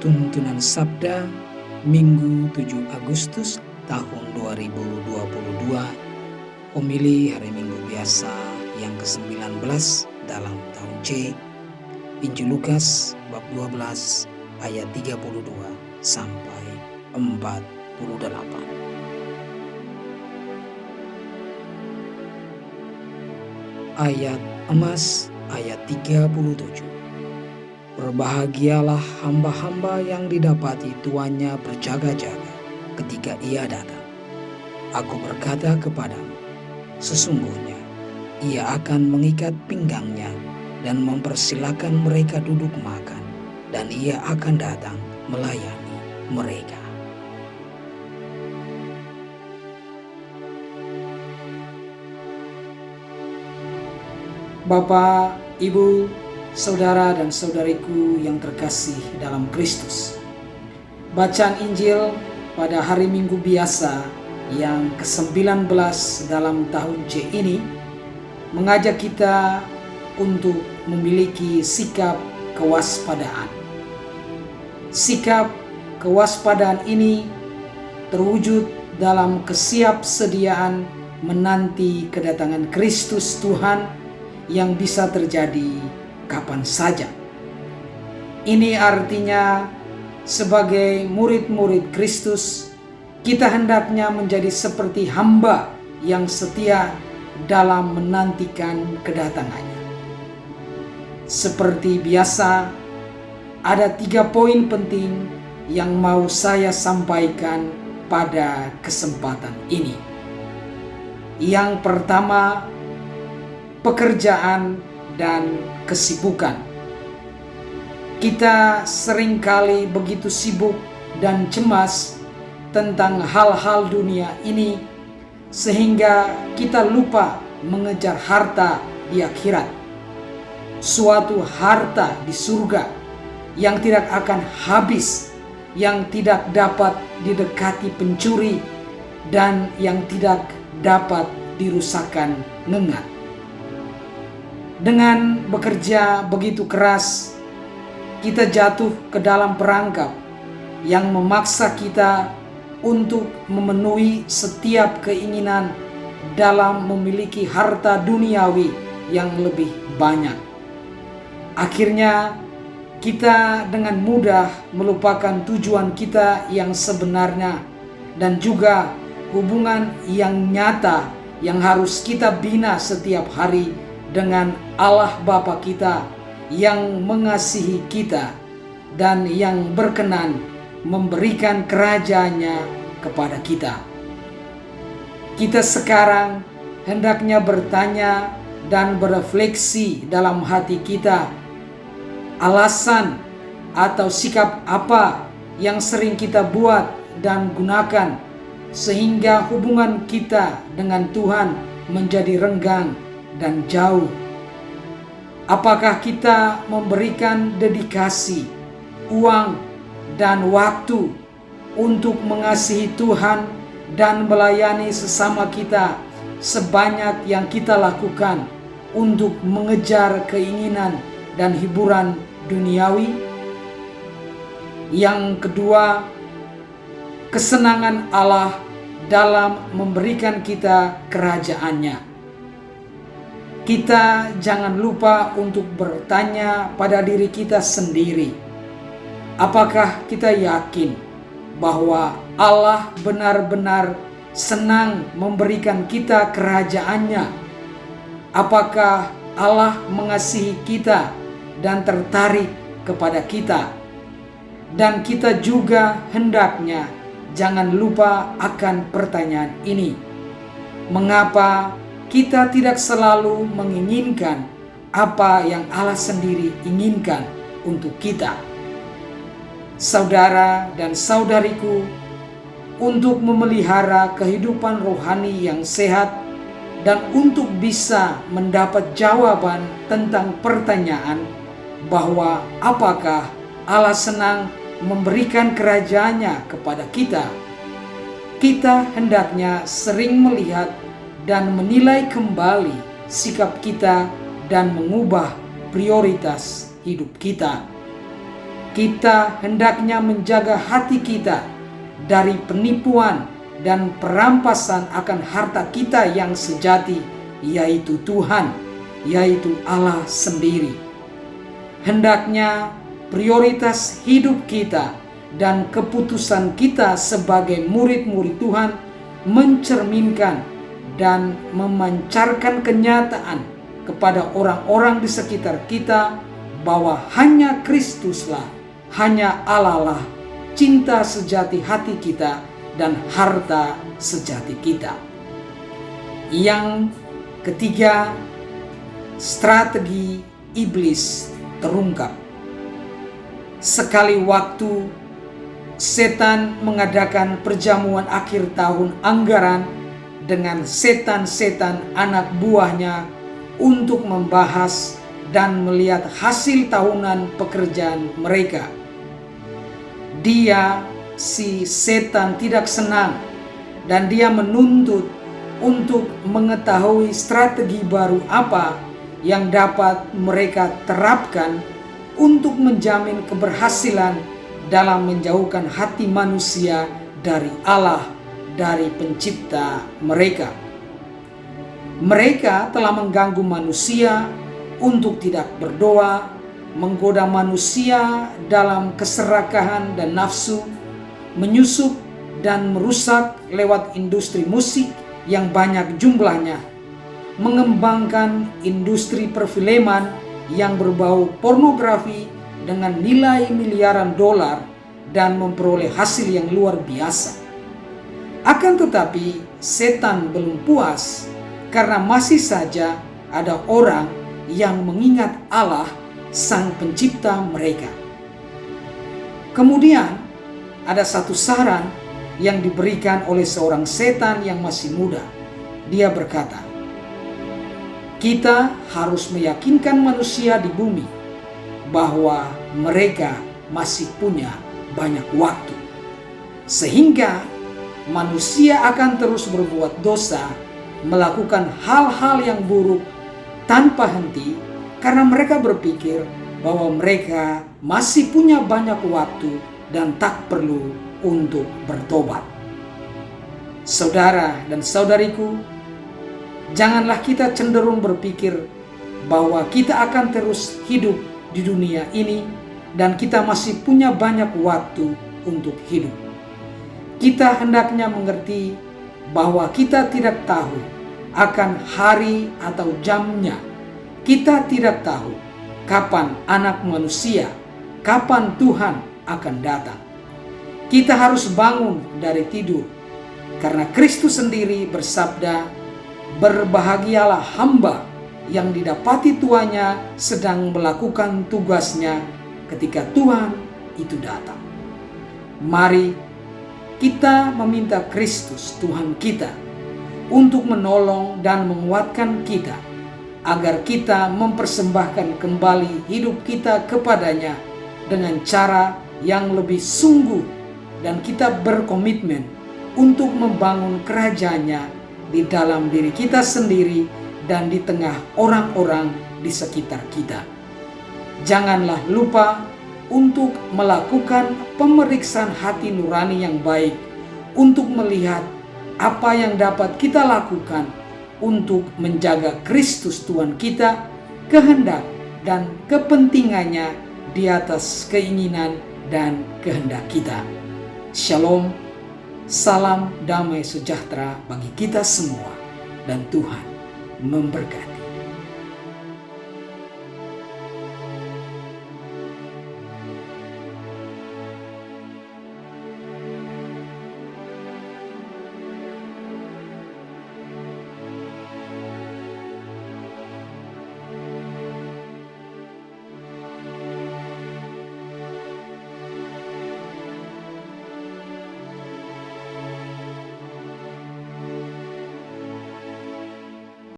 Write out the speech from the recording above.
Tuntunan Sabda Minggu 7 Agustus tahun 2022. Homili hari Minggu biasa yang ke-19 dalam tahun C. Injil Lukas bab 12 ayat 32 sampai 48. Ayat emas ayat 37. Berbahagialah hamba-hamba yang didapati tuannya berjaga-jaga ketika ia datang. Aku berkata kepadamu, sesungguhnya ia akan mengikat pinggangnya dan mempersilakan mereka duduk makan, dan ia akan datang melayani mereka. Bapak, Ibu, saudara dan saudariku yang terkasih dalam Kristus. Bacaan Injil pada hari Minggu biasa yang ke-19 dalam tahun C ini mengajak kita untuk memiliki sikap kewaspadaan. Sikap kewaspadaan ini terwujud dalam kesiapsediaan menanti kedatangan Kristus Tuhan yang bisa terjadi kapan saja. Ini artinya sebagai murid-murid Kristus, kita hendaknya menjadi seperti hamba yang setia dalam menantikan kedatangannya. Seperti biasa, ada 3 poin penting yang mau saya sampaikan pada kesempatan ini. Yang pertama, pekerjaan dan kesibukan. Kita seringkali begitu sibuk dan cemas tentang hal-hal dunia ini sehingga kita lupa mengejar harta di akhirat. Suatu harta di surga yang tidak akan habis, yang tidak dapat didekati pencuri, dan yang tidak dapat dirusakkan ngengat. Dengan bekerja begitu keras, kita jatuh ke dalam perangkap yang memaksa kita untuk memenuhi setiap keinginan dalam memiliki harta duniawi yang lebih banyak. Akhirnya, kita dengan mudah melupakan tujuan kita yang sebenarnya dan juga hubungan yang nyata yang harus kita bina setiap hari dengan Allah Bapa kita yang mengasihi kita dan yang berkenan memberikan kerajaannya kepada kita. Kita sekarang hendaknya bertanya dan berefleksi dalam hati kita, alasan atau sikap apa yang sering kita buat dan gunakan sehingga hubungan kita dengan Tuhan menjadi renggang dan jauh. Apakah kita memberikan dedikasi, uang, dan waktu untuk mengasihi Tuhan dan melayani sesama kita sebanyak yang kita lakukan untuk mengejar keinginan dan hiburan duniawi? Yang kedua, kesenangan Allah dalam memberikan kita kerajaannya. Kita jangan lupa untuk bertanya pada diri kita sendiri, apakah kita yakin bahwa Allah benar-benar senang memberikan kita kerajaannya? Apakah Allah mengasihi kita dan tertarik kepada kita? Dan kita juga hendaknya jangan lupa akan pertanyaan ini. Mengapa kita tidak selalu menginginkan apa yang Allah sendiri inginkan untuk kita? Saudara dan saudariku, untuk memelihara kehidupan rohani yang sehat dan untuk bisa mendapat jawaban tentang pertanyaan bahwa apakah Allah senang memberikan kerajaannya kepada kita, kita hendaknya sering melihat dan menilai kembali sikap kita dan mengubah prioritas hidup kita. Kita hendaknya menjaga hati kita dari penipuan dan perampasan akan harta kita yang sejati, yaitu Tuhan, yaitu Allah sendiri. Hendaknya prioritas hidup kita dan keputusan kita sebagai murid-murid Tuhan mencerminkan dan memancarkan kenyataan kepada orang-orang di sekitar kita bahwa hanya Kristuslah, hanya Allah lah cinta sejati hati kita dan harta sejati kita. Yang ketiga, strategi iblis terungkap. Sekali waktu setan mengadakan perjamuan akhir tahun anggaran dengan setan-setan anak buahnya untuk membahas dan melihat hasil tahunan pekerjaan mereka. Si setan tidak senang dan dia menuntut untuk mengetahui strategi baru apa yang dapat mereka terapkan untuk menjamin keberhasilan dalam menjauhkan hati manusia dari Allah, dari pencipta mereka. Mereka telah mengganggu manusia untuk tidak berdoa, menggoda manusia dalam keserakahan dan nafsu, menyusup dan merusak lewat industri musik yang banyak jumlahnya, mengembangkan industri perfilman yang berbau pornografi dengan nilai miliaran dolar dan memperoleh hasil yang luar biasa. Akan tetapi setan belum puas karena masih saja ada orang yang mengingat Allah, Sang Pencipta mereka. Kemudian ada satu saran yang diberikan oleh seorang setan yang masih muda. Dia berkata, kita harus meyakinkan manusia di bumi bahwa mereka masih punya banyak waktu, sehingga manusia akan terus berbuat dosa, melakukan hal-hal yang buruk tanpa henti, karena mereka berpikir bahwa mereka masih punya banyak waktu dan tak perlu untuk bertobat. Saudara dan saudariku, janganlah kita cenderung berpikir bahwa kita akan terus hidup di dunia ini dan kita masih punya banyak waktu untuk hidup. Kita hendaknya mengerti bahwa kita tidak tahu akan hari atau jamnya. Kita tidak tahu kapan anak manusia, kapan Tuhan akan datang. Kita harus bangun dari tidur, karena Kristus sendiri bersabda, berbahagialah hamba yang didapati tuannya sedang melakukan tugasnya ketika Tuhan itu datang. Mari kita meminta Kristus Tuhan kita untuk menolong dan menguatkan kita, agar kita mempersembahkan kembali hidup kita kepadanya dengan cara yang lebih sungguh, dan kita berkomitmen untuk membangun kerajaannya di dalam diri kita sendiri dan di tengah orang-orang di sekitar kita. Janganlah lupa untuk melakukan pemeriksaan hati nurani yang baik, untuk melihat apa yang dapat kita lakukan untuk menjaga Kristus Tuhan kita, kehendak dan kepentingannya di atas keinginan dan kehendak kita. Shalom, salam damai sejahtera bagi kita semua, dan Tuhan memberkati.